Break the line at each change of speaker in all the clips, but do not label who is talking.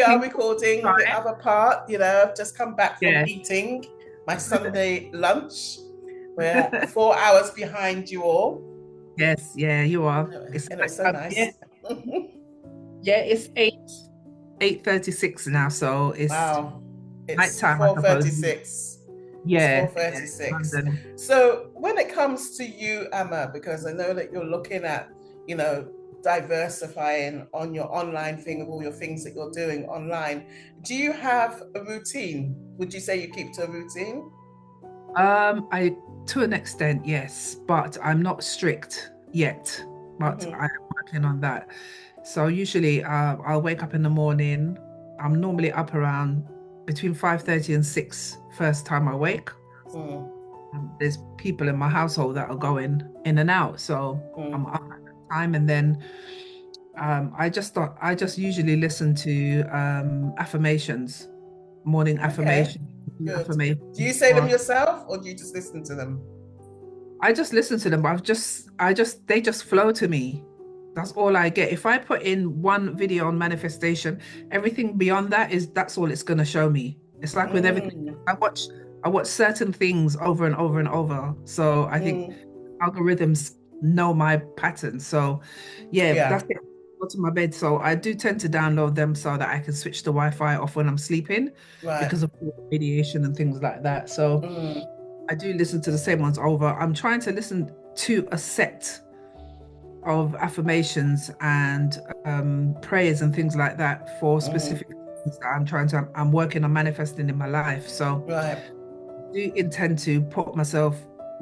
we are recording the
Right.
other part. I've just come back from
Yeah.
eating my Sunday lunch. We're 4 hours behind you all.
Yes, yeah, you are.
It's so
Yeah,
nice.
yeah, it's 8:36 now, so it's
Wow. It's
nighttime, I suppose.
4:36. It's
Yeah, yeah,
4:36.
London.
So when it comes to you, Emma, because I know that you're looking at, you know, diversifying on your online thing of all your things that you're doing online, do you have a routine? Would you say you keep to a routine?
I to an extent, yes, but I'm not strict yet. But
Hmm.
I'm working on that. So usually, I'll wake up in the morning. I'm normally up around between 5:30 and 6 first time I wake.
Mm,
There's people in my household that are going in and out, so I'm
mm.
up at that time, and then I just usually listen to affirmations, morning
Okay,
affirmation,
good. Do you
affirmations.
say them yourself or do you just listen to them?
I just listen to them, but they just flow to me. That's all I get. If I put in one video on manifestation, everything beyond that that's all it's gonna show me. It's like with everything.
Mm,
I watch certain things over and over and over. So I think
mm.
algorithms know my patterns. So yeah,
Yeah,
that's it. Go to my bed. So I do tend to download them so that I can switch the Wi-Fi off when I'm sleeping
right.
because of radiation and things like that. So
Mm,
I do listen to the same ones over. I'm trying to listen to a set of affirmations and prayers and things like that for
mm.
specific things that I'm working on manifesting in my life. So
Right.
I do intend to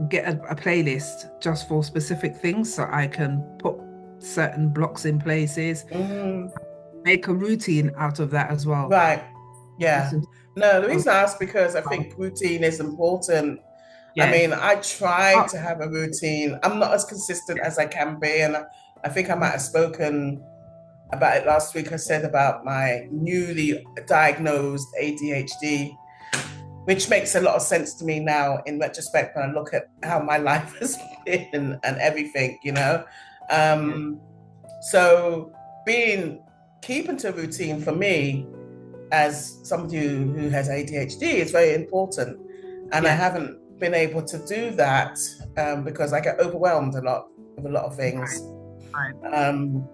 get a playlist just for specific things so I can put certain blocks in places,
Mm,
make a routine out of that as well.
right. Yeah.
Listen to
No, the
songs.
reason I ask because I think routine is important. I
Yeah.
mean, I try
Oh,
to have a routine. I'm not as consistent as I can be, and I think I might have spoken about it last week. I said about my newly diagnosed ADHD, which makes a lot of sense to me now in retrospect when I look at how my life has been and everything.
yeah.
Um, so being keeping to a routine for me as somebody who has ADHD is very important. And I
Yeah.
haven't been able to do that because I get overwhelmed a lot with a lot of
Right.
things.
Right.
Um,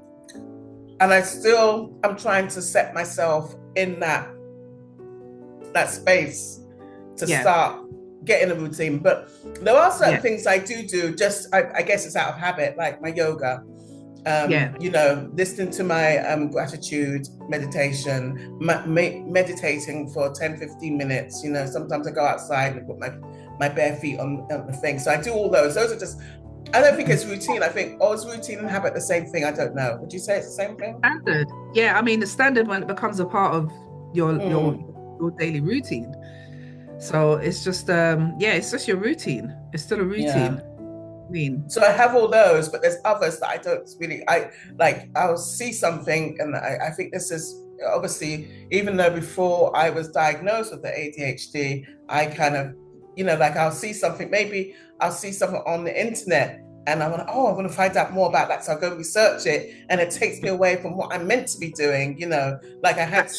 and I'm trying to set myself in that space to
Yeah.
start getting a routine. But there are certain
Yeah.
things I do just, I guess it's out of habit, like my yoga.
Yeah.
Listening to my gratitude meditation, meditating for 10, 15 minutes. Sometimes I go outside and put my bare feet on the thing. So I do all those. Those are just, I don't think it's routine. I think, oh, is routine and habit the same thing? I don't know. Would you say it's the same thing?
Standard. Yeah, I mean the standard when it becomes a part of your your
Mm,
your daily routine. So it's just yeah, it's just your routine. It's still a
yeah.
routine. I mean,
So I have all those, but there's others that I don't really. I like. I'll see something, and I think this is obviously, even though before I was diagnosed with the ADHD, I kind of, like I'll see something. Maybe I'll see something on the internet, and I want to find out more about that. So I'll go research it, and it takes me away from what I'm meant to be doing. Like I had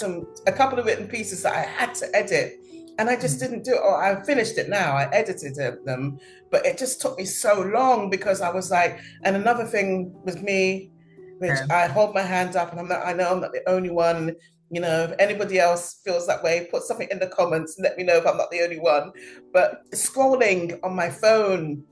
a couple of written pieces that I had to edit. And I just didn't do it. Or I finished it now. I edited them, but it just took me so long because I was like, and another thing with me, which
yeah,
I hold my hand up and I know I'm not the only one. If anybody else feels that way, put something in the comments and let me know if I'm not the only one. But scrolling on my phone,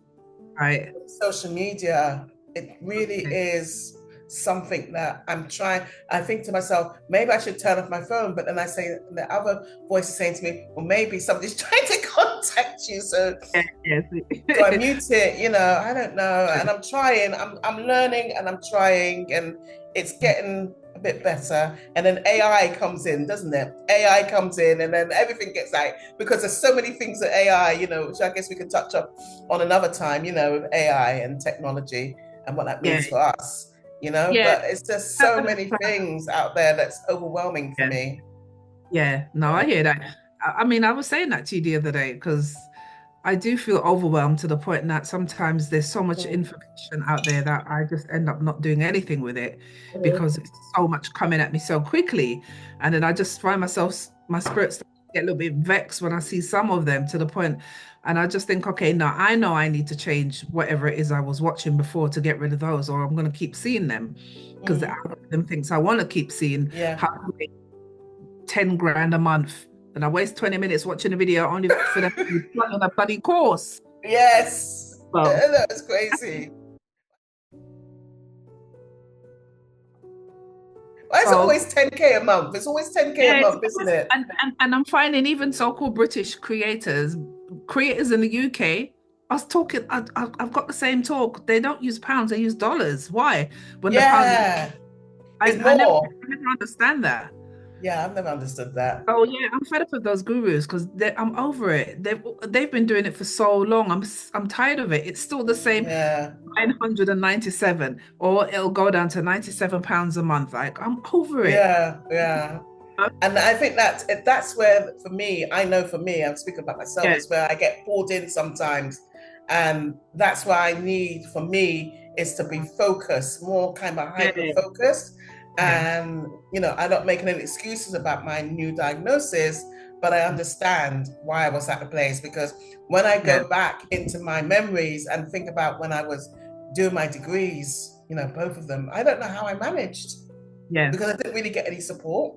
right.
social media, it really
Okay.
is something that I'm trying. I think to myself, maybe I should turn off my phone, but then I say the other voice is saying to me, well, maybe somebody's trying to contact you. So
Yeah, yes.
do I mute it? I don't know. And I'm trying, I'm learning and I'm trying, and it's getting a bit better. And then AI comes in, doesn't it? AI comes in and then everything gets out because there's so many things that AI, which I guess we can touch up on another time, with AI and technology and what that
Yeah,
means for us,
yeah.
but it's just so many things out there that's overwhelming for
Yeah,
me.
yeah. No, I hear that. I mean, I was saying that to you the other day because I do feel overwhelmed to the point that sometimes there's so much
Mm,
information out there that I just end up not doing anything with it
mhm,
because it's so much coming at me so quickly. And then I just find myself, my spirits get a little bit vexed when I see some of them to the point, and I just think, okay, now I know I need to change whatever it is I was watching before to get rid of those, or I'm going to keep seeing them because the
mm.
algorithm thinks I want to keep seeing
Yeah.
how to make 10 grand a month. And I waste 20 minutes watching a video only for them to be plugging a bloody course.
Yes.
Well,
That's crazy. Why is it
so
always 10K a month? It's always 10K a
yeah,
month, isn't it?
and I'm finding even so-called British creators in the UK. I was talking, I've got the same talk. They don't use pounds, they use dollars. Why? When the pound,
Yeah. It's
I
more.
never understand that.
Yeah, I've never understood that.
Oh yeah, I'm fed up with those gurus because I'm over it. They've been doing it for so long. I'm tired of it. It's still the same
Yeah.
997, or it'll go down to 97 pounds a month. Like I'm over it.
Yeah. Yeah. And I think that's where, for me, I know for me, I'm speaking about myself,
Yeah,
is where I get pulled in sometimes. And that's why I need, for me, is to be focused, more kind of hyper
yeah,
focused.
yeah,
And, I'm not making any excuses about my new diagnosis, but I understand why I was at the place. Because when I
yeah,
go back into my memories and think about when I was doing my degrees, both of them, I don't know how I managed
yeah.
because I didn't really get any support.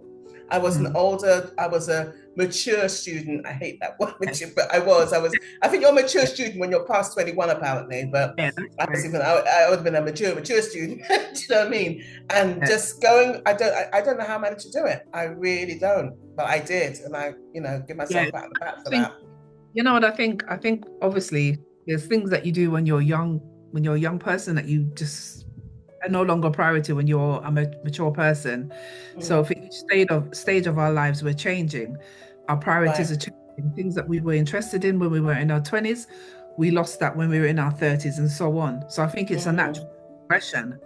I was
Mm.
I was a mature student. I hate that word, mature, but I think you're a mature student when you're past 21, apparently, but
Yeah, that's
I was
right.
even, I would have been a mature student. Do you know what I mean? And
Yeah.
just going, I don't know how I managed to do it. I really don't, but I did. And I, give myself
Yeah.
a pat on the back
I
for
think,
that.
you know what I think? I think obviously there's things that you do when you're a young person that you just are no longer a priority when you're a mature person. So
Mm,
for each stage of our lives, we're changing. Our priorities
right,
are changing. Things that we were interested in when we were in our 20s, we lost that when we were in our 30s and so on. So I think it's a natural
mm,
progression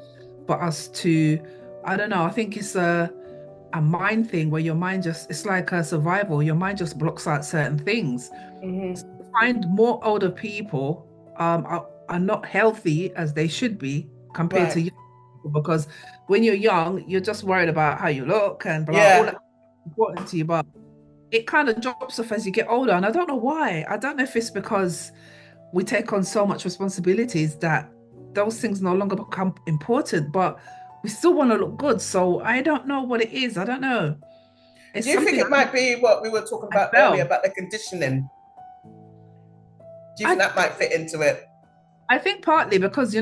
for us to, I don't know, I think it's a mind thing where your mind just, it's like a survival, your mind just blocks out certain things.
mm,
Find more older people are not healthy as they should be compared to
right,
young people, because when you're young, you're just worried about how you look and blah, all
yeah.
that important to you, but it kind of drops off as you get older. And I don't know why. I don't know if it's because we take on so much responsibilities that those things no longer become important, but we still want to look good. So I don't know what it is. I don't know. It's
Do you think
something
it might be what we were talking
I
about earlier
felt.
about the conditioning? Do you think
I
that might fit into it?
I think partly because,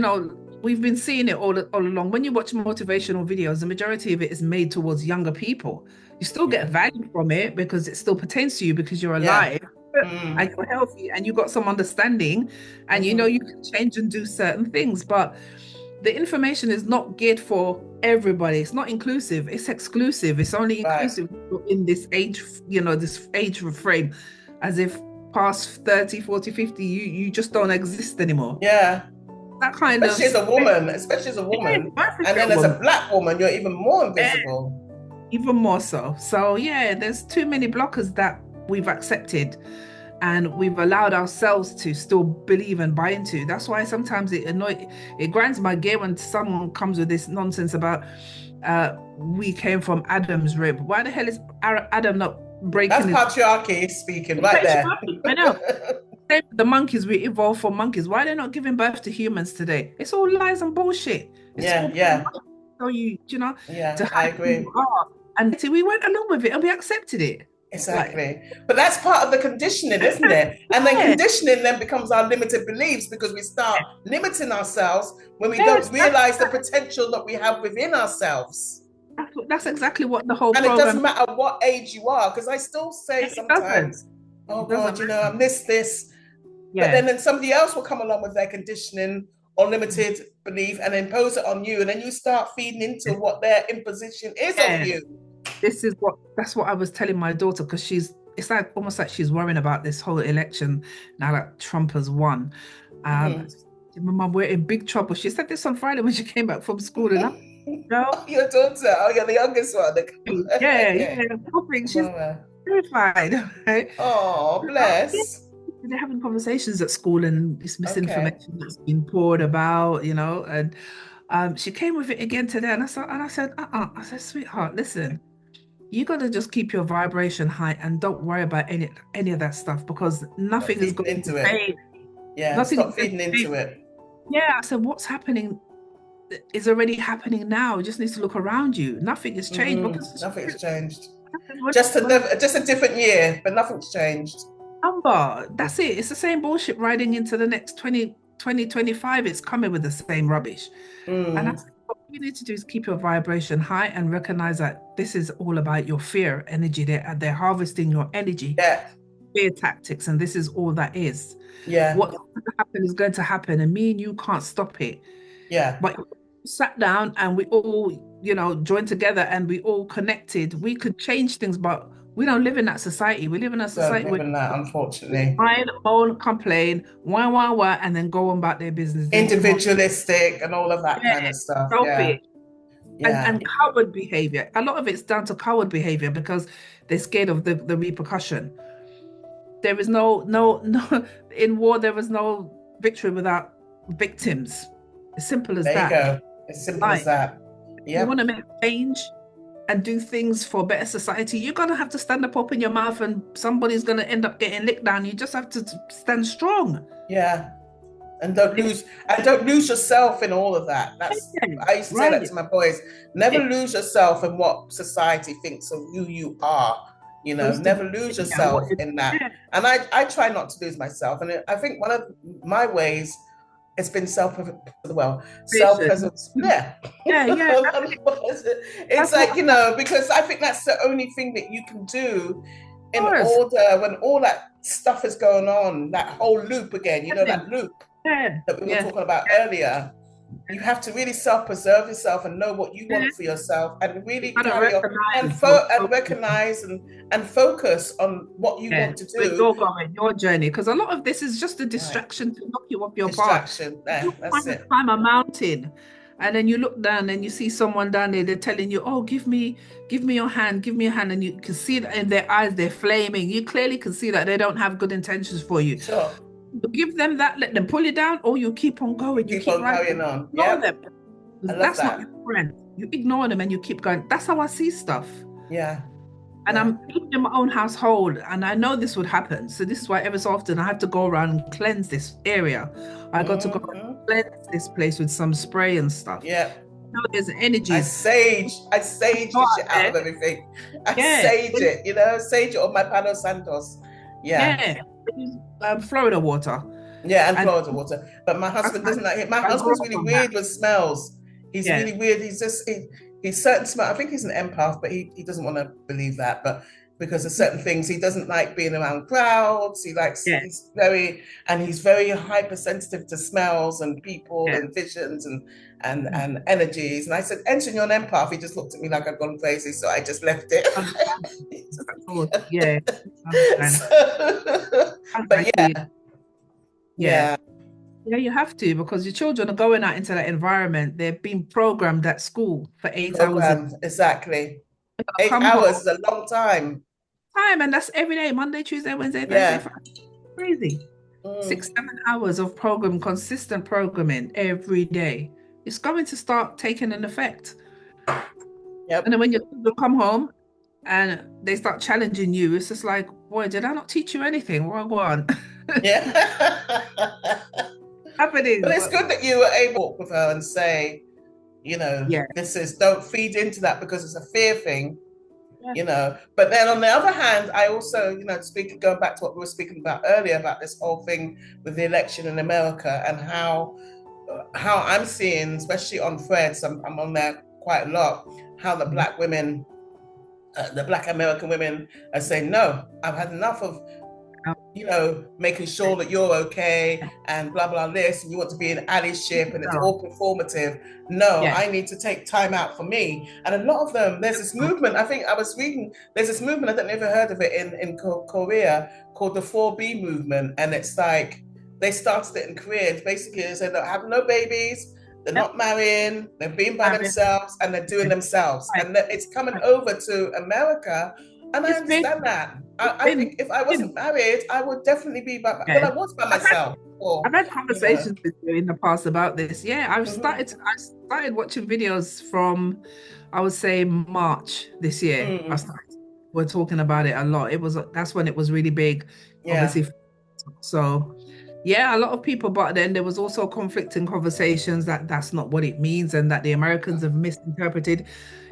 we've been seeing it all along. When you watch motivational videos, the majority of it is made towards younger people. You still get
Yeah.
value from it because it still pertains to you because you're
Yeah.
alive and
Mm,
you're healthy and you got some understanding and you
hmm.
can change and do certain things. But the information is not geared for everybody. It's not inclusive, it's exclusive. It's only
Right.
inclusive in this age frame, as if past 30, 40, 50, you just don't exist anymore.
Yeah.
That kind of
Especially as a woman, especially as a
yeah,
woman.
birth
And
is
then
a
as a
woman.
black woman, you're even more
Yeah,
invisible.
even more so. So yeah, there's too many blockers that we've accepted and we've allowed ourselves to still believe and buy into. That's why sometimes it grinds my gear when someone comes with this nonsense about we came from Adam's rib. Why the hell is Adam not
That's
breaking his
patriarchy speaking right there.
patriarchy? I know. Same with the monkeys, we evolved from monkeys. Why are they not giving birth to humans today? It's all lies and bullshit. It's
Yeah,
all
yeah,
so to
yeah, I
hide who
agree.
you are. And see, we went along with it and we accepted it. Like,
Exactly. But that's part of the conditioning, isn't it? And then
yeah,
conditioning then becomes our limited beliefs because we start limiting ourselves when we don't
yes,
realize the potential that we have within ourselves.
that's exactly what the whole
And it
program
doesn't matter what age you are, because I still say
it doesn't.
sometimes, oh
It doesn't
God, I
matter.
miss this. But
Yeah.
then somebody else will come along with their conditioning or limited belief and impose it on you. And then you start feeding into what their imposition is of
Yeah.
you.
That's what I was telling my daughter because it's like almost like she's worrying about this whole election now that Trump has won. Um,
Mm-hmm.
Mum, we're in big trouble. She said this on Friday when she came back from school, and I, no,
Your daughter, oh, you're the youngest one.
yeah,
Okay.
yeah, I think she's
Mama.
terrified. Right?
Oh, bless.
they're having conversations at school and this
Okay.
misinformation that's been poured about, and she came with it again today, and I said, I said, sweetheart, listen, you got to just keep your vibration high and don't worry about any of that stuff because
Not
nothing is
feeding
going to
into it.
change.
Yeah,
Nothing is
stop
going to
feeding into
change.
it.
Yeah, I said, what's happening is already happening now. You just need to look around you. Nothing has changed because it's
Nothing's
true.
changed.
When, when
Just a different year, but nothing's changed.
number, that's it. It's the same bullshit riding into the next 2025. It's coming with the same rubbish. And I
Mm,
think what you need to do is keep your vibration high and recognize that this is all about your fear energy. They're harvesting your energy,
yeah,
fear tactics, and this is all that is.
yeah,
What's going to happen is going to happen, and me and you can't stop it.
yeah.
But if we sat down and we all, joined together and we all connected, we could change things, but we don't live in that society. We live in a
Don't
society where
live in that, unfortunately.
whine, moan, complain, wah, and then go on about their business. Then tomorrow,
Individualistic and all of that
yeah,
kind of stuff. Yeah,
selfish. And
yeah.
and coward behavior. A lot of it's down to coward behavior because they're scared of the repercussion. There is no in war, there is no victory without victims. As simple as
There you
that.
go. As simple as
Like,
that.
if you want
Yep.
to make change and do things for a better society, you're gonna have to stand up, open your mouth, and somebody's gonna end up getting licked down. You just have to stand strong.
Yeah. And
It's
don't lose yourself in all of that. That's I used to say that
right.
to my boys. Never lose yourself in what society thinks of who you are.
Supposed to be
Never lose
and what
yourself
it's
in that.
yeah,
And I try not to lose myself. And I think one of my ways it's been self
vision.
preservation. Yeah.
Yeah, yeah.
It's
That's what
like,
of
because I think that's the only thing that you can do in
course.
order when all that stuff is going on, that whole loop again, that loop
Yeah,
that we were
yeah,
talking about earlier. You have to really self-preserve yourself and know what you
yeah.
want for yourself and
You
really
gotta
carry on
recognize your
and recognize and focus on what you
yeah,
want to
where
do.
you're going, your journey. Because a lot of this is just a
Right.
distraction to knock you off your path.
Distraction.
You
There, that's
want to
it.
climb a mountain, and then you look down and you see someone down there, they're telling you, oh, give me your hand, give me your hand. And you can see that in their eyes, they're flaming. You clearly can see that they don't have good intentions for you.
Sure.
You give them that, let them pull you down, or you keep on
You
going, you
keep
keep
on
riding.
carrying on.
Ignore
Yep.
them.
I
'Cause
love
that's not your
that.
friend. You ignore them and you keep going. That's how I see stuff.
Yeah.
And
Yeah.
I'm even in my own household, and I know this would happen. So this is why every so often I have to go around and cleanse this area. I got to go and
Hmm.
cleanse this place with some spray and stuff.
Yeah.
You know, there's energies.
I sage
Go
the
out
shit out
there.
of everything. I
Yeah,
sage it, sage it on my Palo Santos. Yeah.
yeah. I use, Florida water,
Yeah, and
and
Florida water. But my
that's
husband doesn't like it. My
I grew
husband's
up
really
on that.
weird with smells. He's
Yeah,
really weird. He's certain smell. I think he's an empath, but he doesn't want to believe that. But because of certain things, he doesn't like being around crowds.
yeah,
He's very hypersensitive to smells and people
yeah.
and visions and energies. And I said, Ensign, you're an empath. He just looked at me like I'd gone crazy, so I just left it.
Understand. Yeah, understand.
So, but
Understand. Yeah.
yeah,
Yeah, you have to because your children are going out into that environment. They're being programmed at school for 8 hours a
programmed exactly.
day.
Eight
Come
hours
home
is a long time.
time, and that's every day, Monday, Tuesday, Wednesday, Thursday,
Yeah.
Friday. Crazy. Six,
Mm.
7 hours of consistent programming every day. It's going to start taking an effect. And
Yep.
then when your children come home and they start challenging you, it's just like, boy, did I not teach you anything? Well, go on.
Yeah. But
Happening.
it's good that you were able to talk with her and say,
Yeah.
don't feed into that because it's a fear thing,
Yeah.
But then on the other hand, I also, going back to what we were speaking about earlier about this whole thing with the election in America and how I'm seeing, especially on threads, I'm on there quite a lot, how the black women, the black American women are saying, no, I've had enough of making sure that you're okay and blah, blah, this, and you want to be an allyship and it's all performative. No,
Yeah.
I need to take time out for me. And a lot of them, there's this movement, I think I was reading, there's this movement, I don't know if you've heard of it in Korea called the 4B movement. And it's like, they started it in Korea. It's basically, they said, they're having no babies, they're not marrying, they're being by themselves and they're doing themselves. And it's coming over to America. And I
It's been,
understand that.
it's
I
been,
think if I wasn't married, I would definitely be by, well,
yeah.
I was by
I've had
myself
I've
or,
had
you know.
conversations with you in the past about this. Yeah,
Mhm.
I started watching videos from, I would say, March this year.
Mm.
We're talking about it a lot. That's when it was really big,
Yeah,
obviously. So yeah, a lot of people, but then there was also conflicting conversations that that's not what it means and that the Americans have misinterpreted.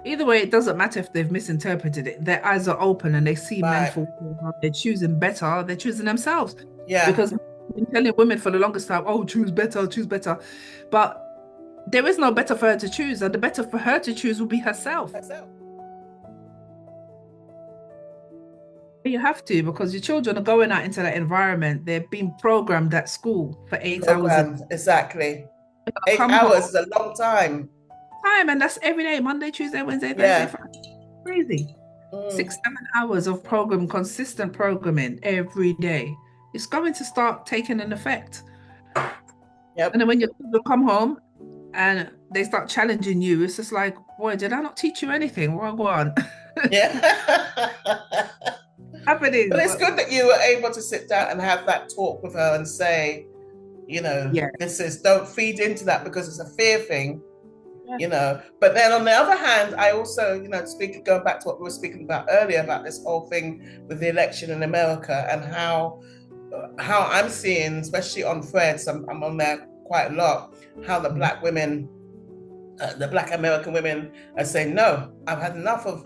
Either way, it doesn't matter if they've misinterpreted it. Their eyes are open and they see men
right.
for who they are. They're choosing better. They're choosing themselves.
Yeah,
Because I've been telling women for the longest time, oh, choose better, choose better. But there is no better for her to choose, and the better for her to choose will be herself.
myself.
You have to, because your children are going out into that environment. They're being programmed at school for 8 hours a day.
Programmed, exactly.
They'll
8
come home
hours is a long time.
time, and that's every day, Monday, Tuesday, Wednesday, Thursday,
Yeah.
Friday. Crazy.
Mm.
6, 7 hours of consistent programming every day. It's going to start taking an effect. And
Yep.
then when your children come home and they start challenging you, it's just like, boy, did I not teach you anything? Well, go on.
Yeah. But
Happening.
it's good that you were able to sit down and have that talk with her and say,
Yeah.
don't feed into that because it's a fear thing,
Yeah.
But then on the other hand, I also, going back to what we were speaking about earlier about this whole thing with the election in America and how I'm seeing, especially on threads, I'm on there quite a lot, how the black women, the black American women are saying, no, I've had enough of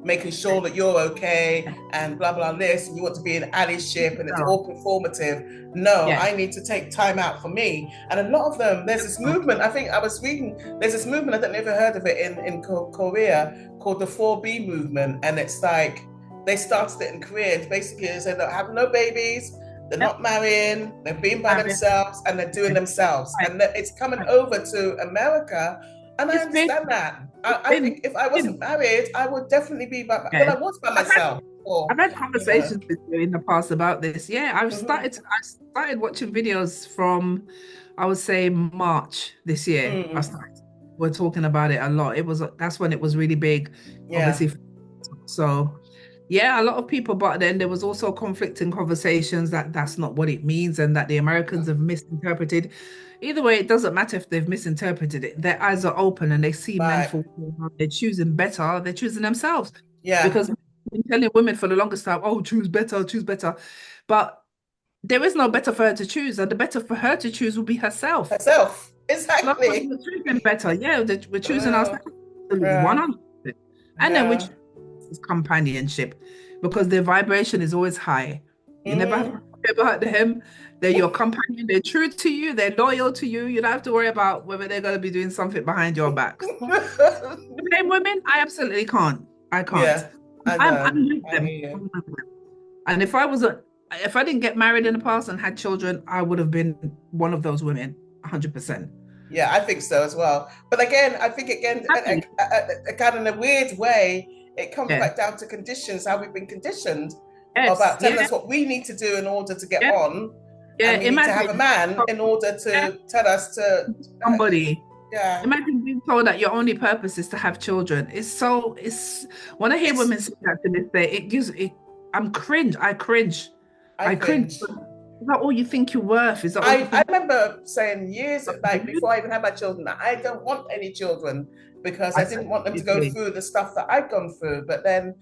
making sure that you're okay and blah, blah, this, and you want to be an allyship and it's all performative. No,
Yeah.
I need to take time out for me. And a lot of them, there's this movement, I think I was reading, there's this movement, I don't know if you've heard of it in Korea called the 4B movement. And it's like, they started it in Korea. It's basically, they said, have no babies, they're not marrying, they're being by themselves, and they're doing themselves. And it's coming over to America. And I
It's been,
understand that.
it's
I
been,
think if I wasn't married, I would definitely be by, well,
yeah.
I was by myself. Or,
I've had conversations with you in the past about this. Yeah,
mhm.
I started watching videos from, I would say, March this year.
Mm.
We're talking about it a lot. That's when it was really big,
Yeah,
obviously. So yeah, a lot of people, but then there was also conflicting conversations that that's not what it means and that the Americans have misinterpreted. Either way, it doesn't matter if they've misinterpreted it. Their eyes are open and they see men
right.
for who they are. They're choosing better. They're choosing themselves.
Yeah,
Because I've been telling women for the longest time, oh, choose better, choose better. But there is no better for her to choose, and the better for her to choose will be herself.
herself.
Not when
Exactly.
we're choosing better. Yeah, we're choosing
Uh,
ourselves. Absolutely,
yeah,
100%. And then we
yeah.
choose companionship because their vibration is always high. You never have to
Mm.
worry about them. They're your companion. They're true to you. They're loyal to you. You don't have to worry about whether they're going to be doing something behind your back. Same women, I absolutely can't. I can't.
Yeah, I
I'm
know.
with
I
them.
hear you.
I'm with them. And if I didn't get married in the past and had children, I would have been one of those women, 100%.
Yeah, I think so as well. But again, I think
Happy.
kind of in a weird way, it comes
Yeah.
back down to conditions, how we've been conditioned
Yes.
about telling
Yeah.
us what we need to do in order to get
Yeah.
on,
Yeah.
and we need to have a man in order
Yeah,
to tell us to,
somebody.
yeah,
Imagine being told that your only purpose is to have children. It's when I hear
it's,
women say that to this day, I'm cringe. I cringe.
I
I cringe.
cringe.
Is that all you think you're worth? Is that all you
I
think
remember saying years, like
you're
before I even had my children, that I don't want any children because
I
I
said,
didn't want them to go
seriously.
through the stuff that I'd gone through. But then,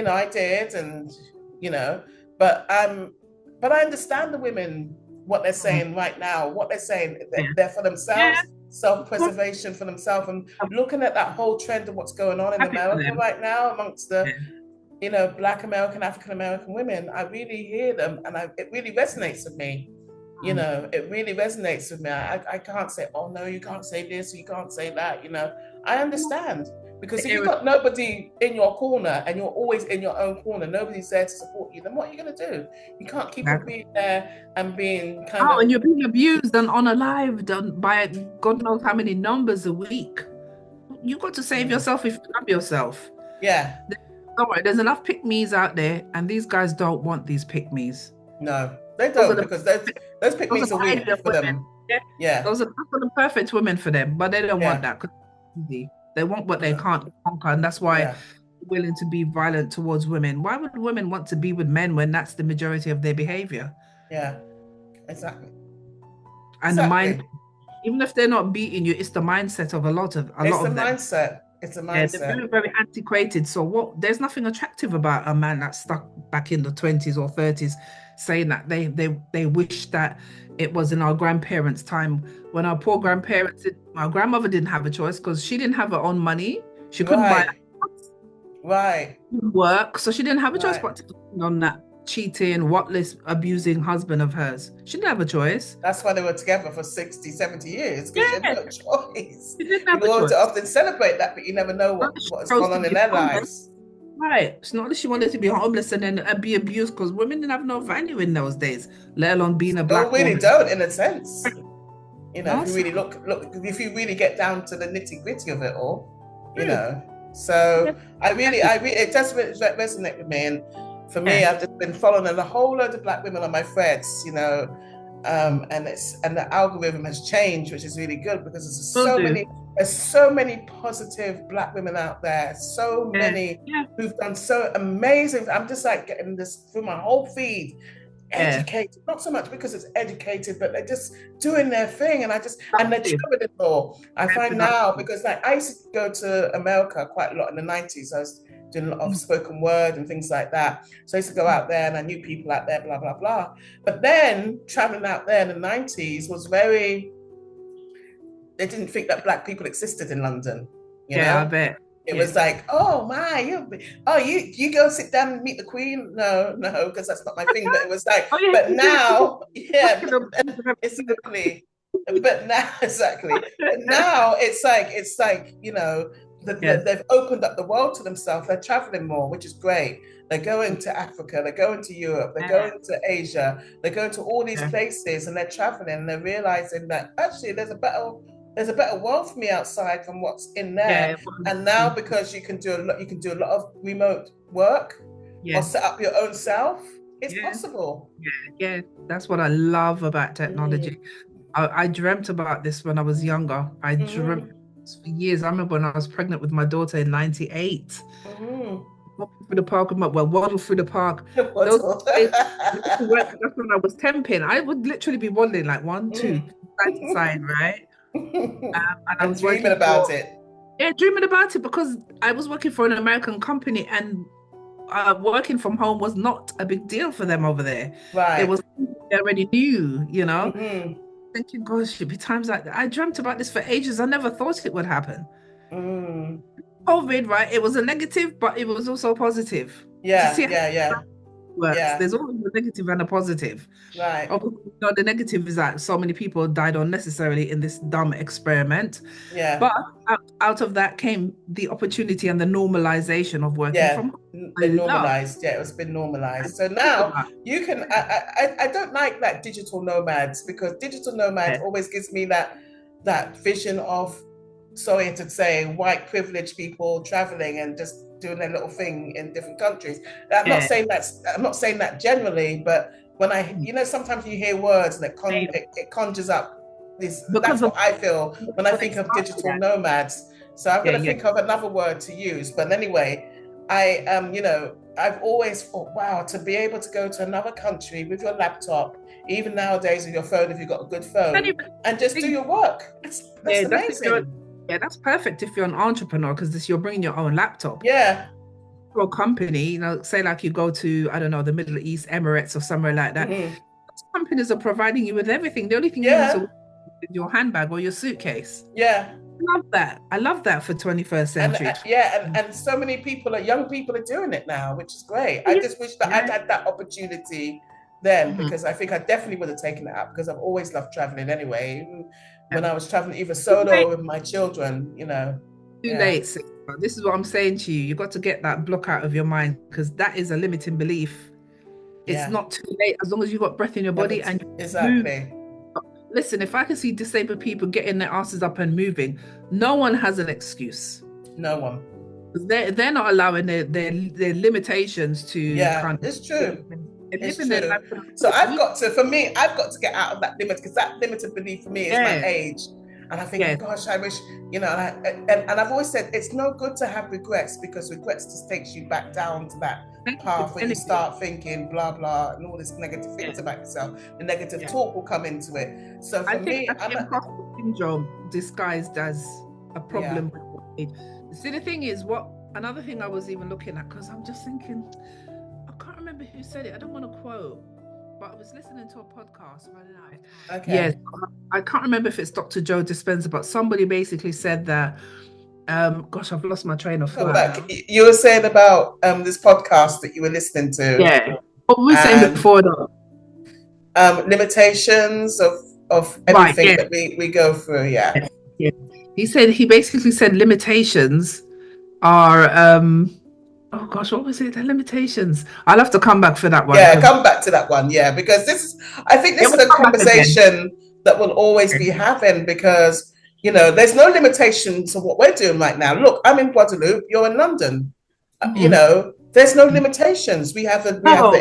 I did, and you know, but um, but I understand the women what they're
Mm,
saying right now. What they're saying,
yeah.
they're for
Yeah.
themselves, self-preservation for themselves, and
I'm
looking at that whole trend of what's going on in
happy for
America
them.
right now amongst the
Yeah.
Black American, African American women. I really hear them, and it really resonates with me.
Mm.
It really resonates with me. I can't say, oh no, you can't say this, you can't say that. I understand because if you've got nobody in your corner and you're always in your own corner, nobody's there to support you, then what are you going to do? You can't keep on
Exactly.
being there and being kind
Oh,
of,
and you're being abused and on a live done by God knows how many numbers a week. You got to save
mm,
yourself if you love yourself.
yeah,
Don't worry, there's enough pick-me's out there, and these guys don't want these pick-me's.
no, they
Those are
don't
the
because those pick
those are
me's are
the
weak
ideal
for
women.
them.
Yeah.
Yeah,
Those are the perfect women for them, but they don't want
yeah,
that because they want what they
no,
can't conquer, and that's why
yeah,
willing to be violent towards women. Why would women want to be with men when that's the majority of their behavior?
Yeah, exactly.
And the mind,
Exactly.
even if they're not beating you, it's the mindset of a
It's
lot
the
of them.
mindset. It's a
Yeah, they're
mindset.
very, very antiquated. So what there's nothing attractive about a man that's stuck back in the 20s or 30s saying that they wish that it was in our grandparents' time when our poor grandparents did, my grandmother didn't have a choice because she didn't have her own money. She couldn't buy
Right. Right.
work, so she didn't have a choice
Right.
but to depend on that cheating, whatless, abusing husband of hers. She didn't have a choice.
That's why they were together for 60, 70 years, because you had
Yeah,
no choice.
she didn't have a
People want to
choice.
often celebrate that, but you never know
Not that she
what has
chose
gone
to
on in
be
their
homeless.
lives.
Right. It's not that she wanted to be homeless and then be abused because women didn't have no value in those days, let alone being a
Still
black
really
woman.
don't, in a sense.
No,
If you
so
really look, if you really get down to the nitty gritty of it all, you
true.
know.
Yeah,
So it does resonate with me. And for me,
yeah,
I've just been following a whole load of black women on my threads, and the algorithm has changed, which is really good because
will do.
there's so many positive black women out there, so
Yeah,
many
yeah,
who've done so amazing. I'm just like getting this through my whole feed,
yeah.
educated, not so much because it's educated, but they're just doing their thing. And they're
Active.
traveling more. I
Yeah,
find now,
productive.
because like I used to go to America quite a lot in the 90s. I was doing a lot of spoken word and things like that. So I used to go out there and I knew people out there, blah, blah, blah. But then traveling out there in the 90s was very, they didn't think that black people existed in London, you
Yeah, I
know?
bet.
It
Yeah.
was like, oh my, you go sit down and meet the queen. No, no, because that's not my thing. But it was like,
Oh yeah,
but
you do it.
now, yeah,
Talking about
exactly. But now, exactly. But now it's like
yeah,
they've opened up the world to themselves. They're traveling more, which is great. They're going to Africa, they're going to Europe, they're
yeah,
going to Asia, they're going to all these
yeah,
places, and they're traveling and they're realizing that actually there's a better world for me outside from what's in there.
yeah,
And now because you can do a lot of remote work or
yeah,
set up your own self, it's
yeah,
possible.
yeah, yeah. That's what I love about
Mm.
technology. I dreamt about this when I was younger. I dreamt
Mm-hmm.
this for years. I remember when I was pregnant with my daughter in 98.
Mm-hmm.
Walking through the park with my, well, waddle through the park.
What
Those
else?
days, that's when I was temping. I would literally be waddling like one, two,
Mm.
side to side, right? And I
And
was
dreaming
working
about
for,
it.
yeah, dreaming about it because I was working for an American company and working from home was not a big deal for them over there. It
Right.
was, they already knew,
Mm-hmm.
thinking, gosh, it'd be times like that. I dreamt about this for ages. I never thought it would happen.
Mm.
COVID, right? It was a negative, but it was also positive. Do you
Yeah,
see how it
yeah, yeah,
works?
yeah.
There's always a negative and a positive.
Right.
Obviously, the negative is that so many people died unnecessarily in this dumb experiment.
Yeah.
But out of that came the opportunity and the normalization of working
Yeah.
from home.
Been
I love.
normalized. Yeah, it's been
I
normalized. So
love
now
that.
you can. I don't like that digital nomads, because digital nomads
Yeah,
always gives me that vision of, sorry to say, white privileged people traveling and just doing their little thing in different countries.
yeah.
I'm not saying that generally, but when sometimes you hear words and it conjures up this.
Because
That's
of
what I feel when I
when it
think of
started.
digital nomads. So I'm
Yeah,
going to
yeah.
think of another word to use. But anyway, I've always thought, wow, to be able to go to another country with your laptop, even nowadays with your phone, if you've got a good phone, and just do
Anyway,
your work. That's
yeah, that's if you're,
amazing.
yeah, that's perfect if you're an entrepreneur because this you're bringing your own laptop.
Yeah.
For a company, say like you go to, I don't know, the Middle East, Emirates or somewhere like that.
Hmm.
Those companies are providing you with everything. The only thing you need to
Yeah.
work with is your handbag or your suitcase.
Yeah.
I love that. I love that for 21st
And
century.
and so many young people are doing it now, which is great. I
Yeah,
just wish that I'd
yeah.
had that opportunity then,
Mhm.
because I think I definitely would have taken it up, because I've always loved traveling anyway. Even
Yeah.
when I was traveling either
Too
solo
late,
or with my children.
too
Yeah.
late, sister. This is what I'm saying to you. You got to get that block out of your mind because that is a limiting belief. It's
Yeah.
not too late as long as you've got breath in your body and you move.
Exactly.
Listen, if I can see disabled people getting their asses up and moving, no one has an excuse.
No one.
They're not allowing their limitations to
Yeah,
kind of
it's true.
they're
It's
living their
true.
life for
So
the
I've got to get out of that limit, because that limited belief for me is my
yeah,
age. And I think,
Yes.
gosh, I wish, you know, and I've always said it's no good to have regrets, because regrets just takes you back down to that path where you start thinking blah blah and all this negative things about yourself. The negative talk will come into it. So for me,
that's imposter syndrome disguised as a problem. See, the thing is, another thing I was even looking at, because I'm just thinking, I can't remember who said it. I don't want to quote, but I was listening to a podcast right now.
Okay.
Yes, I can't remember if it's Dr. Joe Dispenza, but somebody basically said that. Gosh, I've lost my train of thought now.
You were saying about this podcast that you were listening to.
Yeah. What were we saying before though?
Limitations of everything that we go through. Yeah.
He basically said limitations are oh gosh, what was it? The limitations. I'll have to come back for that one.
Yeah, come back to that one. Yeah, because I think this is a conversation that we'll always be having, because, you know, there's no limitation to what we're doing right now. Look, I'm in Guadeloupe, you're in London. You know, there's no limitations. We have the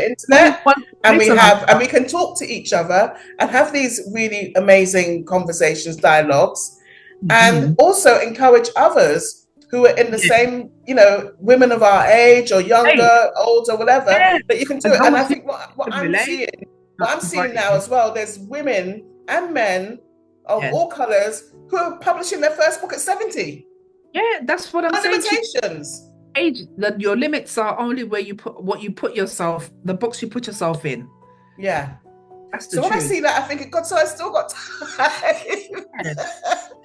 internet, and we can talk to each other and have these really amazing conversations, dialogues, and also encourage others who are in the same, you know, women of our age or younger, older, whatever, that you can do it. And I think what I'm seeing now as well, there's women and men of all colors who are publishing their first book at 70.
Yeah, that's what I'm saying.
Limitations.
Age, that your limits are only where you put what you put yourself, the box you put yourself in.
Yeah.
That's the
truth.
When
I see that, I think, God, so I still got time.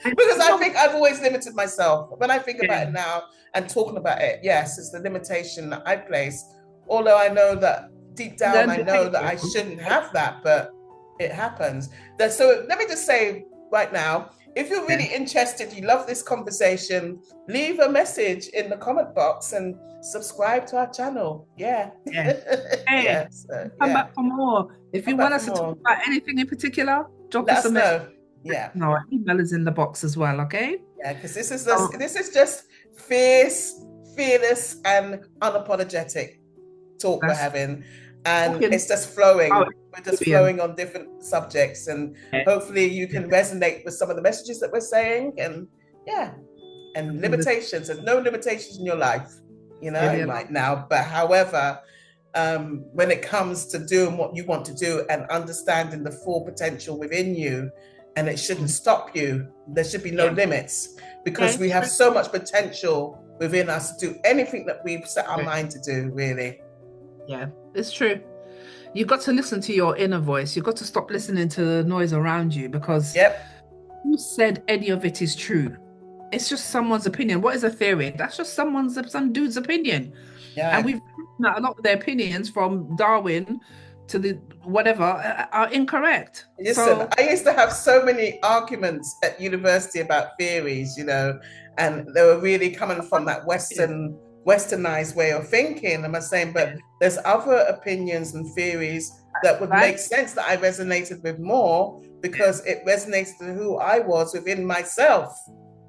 Because I think I've always limited myself. When I think about it now and talking about it, yes, it's the limitation that I place. Although I know that deep down, I know that I shouldn't have that, but it happens. So let me just say right now, if you're really interested, you love this conversation, leave a message in the comment box and subscribe to our channel.
Come back for more. If you want us to talk about anything in particular, drop us a message. No, email is in the box as well, okay?
Yeah, because this is just fierce, fearless, and unapologetic talk we're having. And it's just flowing. We're just flowing on different subjects, and hopefully you can resonate with some of the messages that we're saying. And and limitations. There's no limitations in your life, you know, right now. But however, when it comes to doing what you want to do and understanding the full potential within you, and it shouldn't stop you. There should be no limits, because we have so much potential within us to do anything that we've set our mind to do, really.
Yeah, it's true. You've got to listen to your inner voice. You've got to stop listening to the noise around you, because who said any of it is true? It's just someone's opinion. What is a theory? That's just some dude's opinion. Yeah. And we've a lot of their opinions, from Darwin to the whatever, are incorrect.
Listen, I used to have so many arguments at university about theories, you know, and they were really coming from that westernized way of thinking. I'm saying, but there's other opinions and theories that would make sense, that I resonated with more, because it resonates with who I was within myself,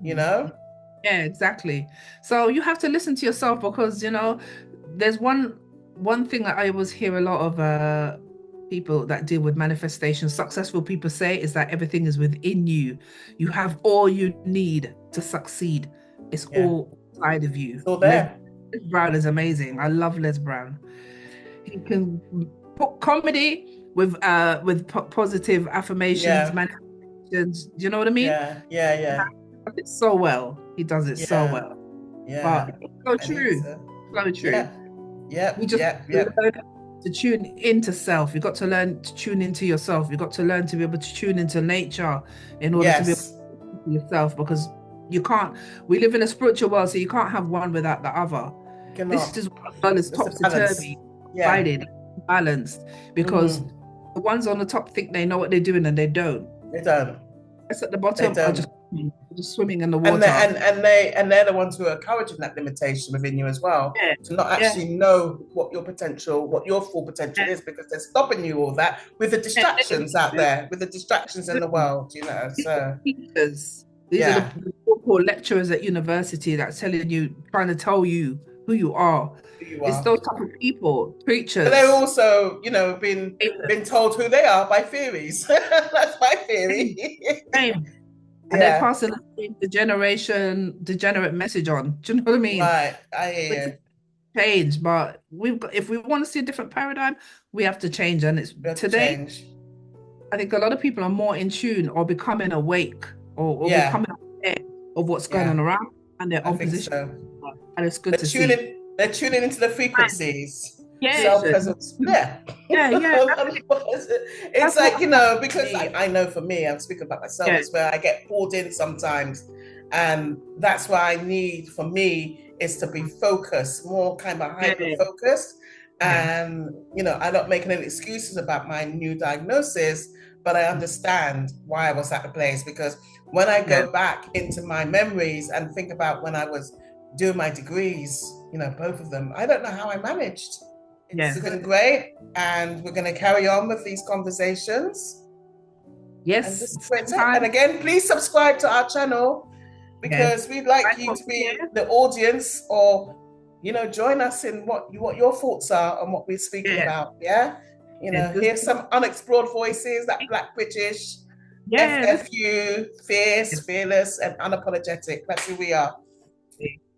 you know?
Yeah, exactly. So you have to listen to yourself, because, you know, there's one thing that I always hear a lot of people that deal with manifestation, successful people say, is that everything is within you. You have all you need to succeed. It's all inside of you.
It's all there.
Les Brown is amazing. I love Les Brown. He can put comedy with positive affirmations, manifestations. Do you know what I mean?
Yeah.
He does it so well. He does it so well.
Yeah.
But it's so true. So true.
Yeah.
We just learn to tune into self. You've got to learn to tune into yourself. You've got to learn to be able to tune into nature in order to be able to tune yourself, because you can't. We live in a spiritual world, so you can't have one without the other. This is what is topsy-turvy, divided, balanced, because the ones on the top think they know what they're doing, and they don't.
They don't.
It's at the bottom are just swimming in the water.
And they're the ones who are encouraging that limitation within you as well. To not actually know what your full potential is, because they're stopping you all that with the distractions out there, with the distractions in the world, you know. So
these are the so-called lecturers at university that's telling you, trying to tell you who you are. It's those type of people, preachers.
But they're also, you know, been told who they are by theories. That's my theory.
And they're
Yeah.
passing the generation degenerate message on. Do you know what I mean?
Right. I
Which
hear
is
you.
change, but we've got, if we want to see a different paradigm, we have to change. And it's
We have to
today,
change.
I think a lot of people are more in tune or becoming awake or
Yeah.
becoming aware of what's going
Yeah.
on around and their
I
own
think
position.
so.
And it's good to see.
They're tuning into the frequencies.
Yeah,
Self-presence. Yeah.
yeah, yeah.
It's
That's what
like,
I'm like.
because I know for me, I'm speaking about myself
Yeah,
as well, I get pulled in sometimes. And that's why I need, for me, is to be focused, more kind of
yeah,
hyper-focused.
yeah,
And, I'm not making any excuses about my new diagnosis, but I understand why I was at the place. Because when I
yeah,
go back into my memories and think about when I was doing my degrees, both of them, I don't know how I managed. It's
yeah.
been great, and we're going to carry on with these conversations. And
Yes,
this is where it's at. And
time.
again, please subscribe to our channel
Yeah.
because we'd like
Like
you
what
to
we hear.
be the audience, or join us in what your thoughts are on what we're speaking
Yeah.
about. Yeah,
Yeah.
here's some unexplored voices, that Black British,
Yeah,
FFU, fierce, fearless, and unapologetic. That's who we are.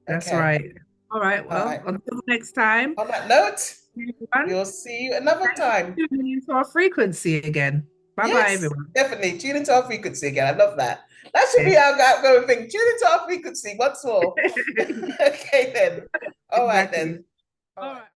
that's
Okay.
right. All right.
All
Well,
right.
until next time,
On that note,
everyone,
we'll see you another
thanks
time.
for tuning into our frequency again. Bye bye,
Yes,
everyone.
definitely. Tune into our frequency again. I love that. That should be
Okay.
our outgoing thing. Tune into our frequency once more. Okay, then. All right,
Exactly.
then. All
All
right.
right.